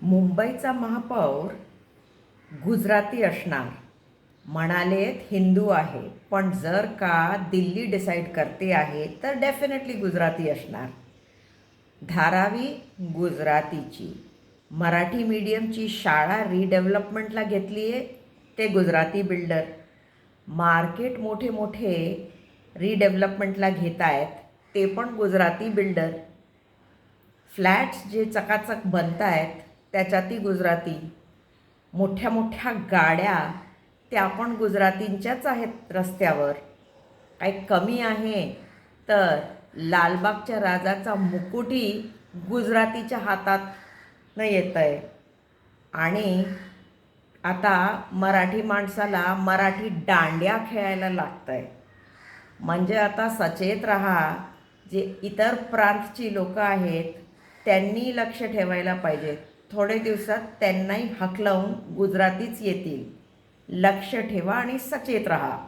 मुंबईचा महापौर गुजराती असणार. म्हणालेत हिंदू आहे, पण जर का दिल्ली डिसाईड करते आहे तर डेफिनेटली गुजराती असणार. धारावी गुजरातीची, मराठी मीडियमची शाळा रिडेव्हलपमेंटला घेतली आहे ते गुजराती बिल्डर. मार्केट मोठे मोठे रिडेव्हलपमेंटला घेत आहेत ते पण गुजराती बिल्डर. फ्लॅट्स जे चकाचक बनत आहेत त्याच्यातही गुजराती. मोठ्या मोठ्या गाड्या त्या पण गुजरातींच्याच आहेत रस्त्यावर. काही कमी आहे तर लालबागच्या राजाचा मुकुटही गुजरातीच्या हातात येतं आहे. आणि आता मराठी माणसाला मराठी दांड्या खेळायला लागतं आहे. म्हणजे आता सचेत राहा. जे इतर प्रांतची लोकं आहेत त्यांनी लक्ष ठेवायला पाहिजे. थोडे दिवसात त्यांनाही हकलवून गुजरातीच येतील. लक्ष ठेवा आणि सचेत राहा.